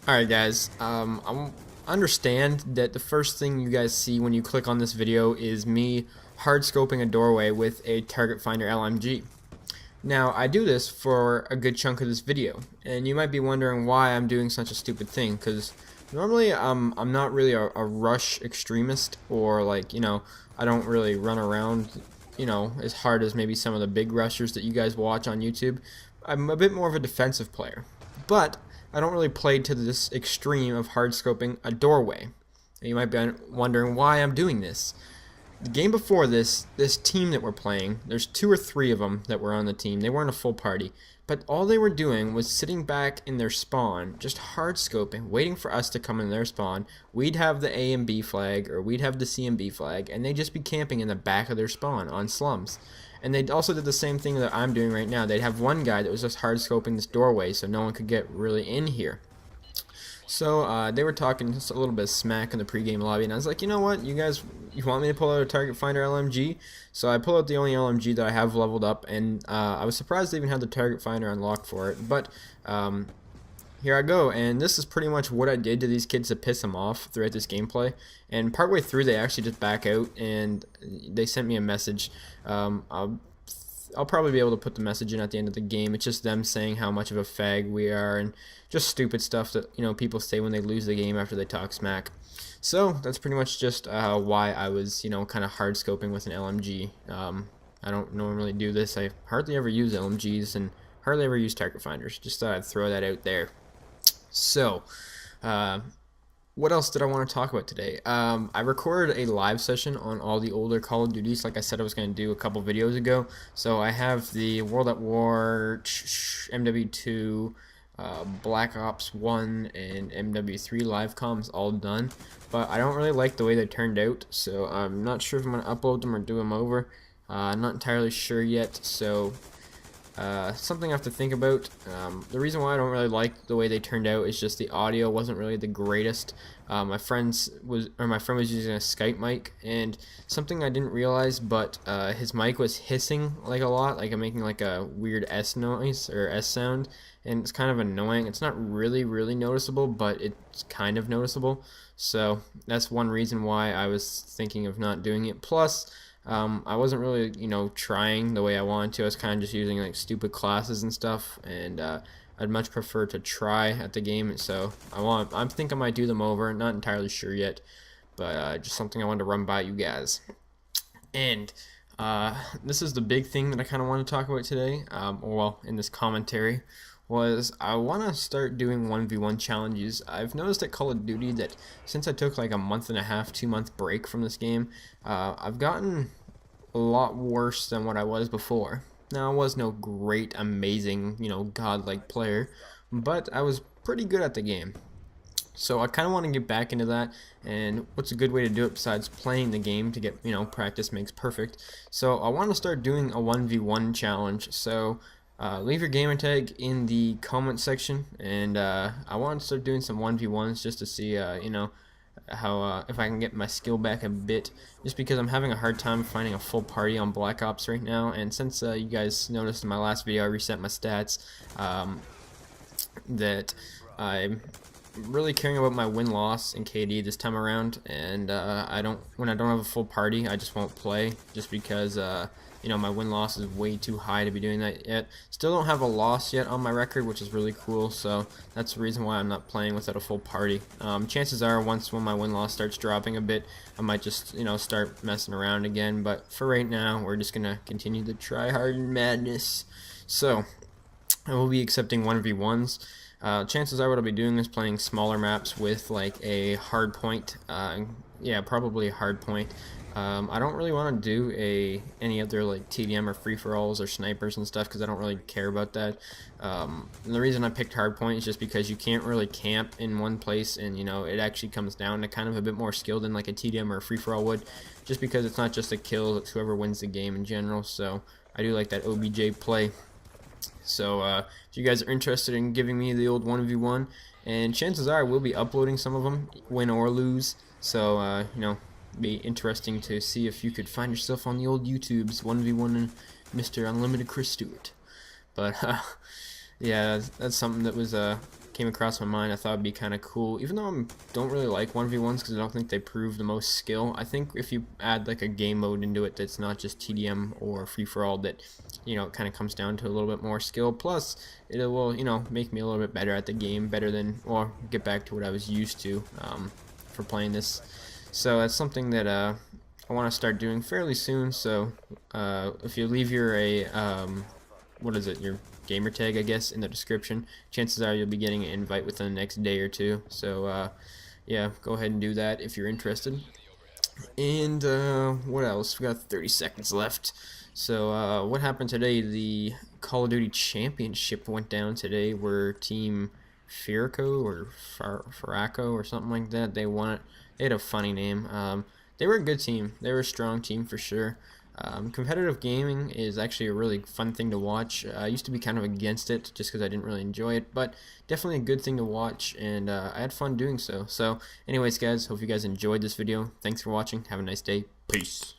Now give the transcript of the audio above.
Alright guys, I understand that the first thing you guys see when you click on this video is me hard scoping a doorway with a Target Finder LMG. Now I do this for a good chunk of this video, and you might be wondering why I'm doing such a stupid thing, because normally I'm not really a rush extremist, or like, I don't really run around, as hard as maybe some of the big rushers that you guys watch on YouTube. I'm a bit more of a defensive player, but I don't really play to this extreme of hard scoping a doorway. You might be wondering why I'm doing this. The game before this team that we're playing, there's 2 or 3 of them that were on the team. They weren't a full party, but all they were doing was sitting back in their spawn, just hard scoping, waiting for us to come in their spawn. We'd have the A and B flag, or we'd have the C and B flag, and they'd just be camping in the back of their spawn on slums. And they also did the same thing that I'm doing right now. They'd have one guy that was just hard scoping this doorway so no one could get really in here. So they were talking just a little bit of smack in the pregame lobby, and I was like, you know what, you guys, you want me to pull out a Target Finder LMG? So I pull out the only LMG that I have leveled up, and I was surprised they even had the Target Finder unlocked for it. But here I go, and this is pretty much what I did to these kids to piss them off throughout this gameplay. And partway through, they actually just back out, and they sent me a message. I'll probably be able to put the message in at the end of the game. It's just them saying how much of a fag we are, and just stupid stuff that people say when they lose the game after they talk smack. So that's pretty much just why I was kind of hard scoping with an LMG. I don't normally do this. I hardly ever use LMGs and hardly ever use target finders. Just thought I'd throw that out there. So, what else did I want to talk about today? I recorded a live session on all the older Call of Duties, like I said I was going to do a couple videos ago. So I have the World at War, MW2, Black Ops 1, and MW3 live comms all done. But I don't really like the way they turned out, so I'm not sure if I'm going to upload them or do them over. I'm not entirely sure yet, so something I have to think about. The reason why I don't really like the way they turned out is just the audio wasn't really the greatest. My friend was using a Skype mic, and something I didn't realize, but his mic was hissing like a lot, like I'm making like a weird S noise or S sound, and it's kind of annoying. It's not really noticeable, but it's kind of noticeable. So that's one reason why I was thinking of not doing it. Plus, I wasn't really, trying the way I wanted to. I was kind of just using like stupid classes and stuff, and I'd much prefer to try at the game. So I think I might do them over. Not entirely sure yet, but just something I wanted to run by you guys. And this is the big thing that I kind of want to talk about today, or well, in this commentary, was I want to start doing 1v1 challenges. I've noticed at Call of Duty that since I took like a month and a half, 2-month break from this game, I've gotten a lot worse than what I was before. Now, I was no great, amazing, godlike player, but I was pretty good at the game. So I kind of want to get back into that, and what's a good way to do it besides playing the game to get, practice makes perfect. So I want to start doing a 1v1 challenge. So leave your gamer tag in the comment section, and I want to start doing some 1v1s just to see, how if I can get my skill back a bit, just because I'm having a hard time finding a full party on Black Ops right now. And since you guys noticed in my last video I reset my stats, that I'm really caring about my win-loss and KD this time around, and when I don't have a full party, I just won't play, just because my win-loss is way too high to be doing that yet. Still don't have a loss yet on my record, which is really cool, so that's the reason why I'm not playing without a full party. Chances are, when my win-loss starts dropping a bit, I might just, start messing around again, but for right now, we're just gonna continue the try-hard madness. So, I will be accepting 1v1s. Chances are what I'll be doing is playing smaller maps with like a hard point. Yeah, probably a hard point. I don't really want to do any other like TDM or free-for-alls or snipers and stuff, because I don't really care about that. And the reason I picked hardpoint is just because you can't really camp in one place, and it actually comes down to kind of a bit more skill than like a TDM or a free-for-all would, just because it's not just a kill, it's whoever wins the game in general. So I do like that OBJ play. So if you guys are interested in giving me the old 1v1, and chances are I will be uploading some of them, win or lose. So be interesting to see if you could find yourself on the old YouTubes 1v1 and Mr. Unlimited Chris Stewart. But yeah, that's something that was came across my mind. I thought it'd be kind of cool, even though I don't really like 1v1s because I don't think they prove the most skill. I think if you add like a game mode into it that's not just TDM or free-for-all, that, you know, it kind of comes down to a little bit more skill. Plus, it will, you know, make me a little bit better at the game, better than, or get back to what I was used to for playing this. So that's something that I want to start doing fairly soon. So if you leave your what is it, your gamer tag, I guess, in the description, chances are you'll be getting an invite within the next day or two. So yeah, go ahead and do that if you're interested. And what else? We got 30 seconds left. So what happened today? The Call of Duty Championship went down today, where Team Firaco or Faraco or something like that, they won it. They had a funny name. They were a good team. They were a strong team for sure. Competitive gaming is actually a really fun thing to watch. I used to be kind of against it just because I didn't really enjoy it, but definitely a good thing to watch, and I had fun doing so. So anyways, guys, hope you guys enjoyed this video. Thanks for watching. Have a nice day. Peace.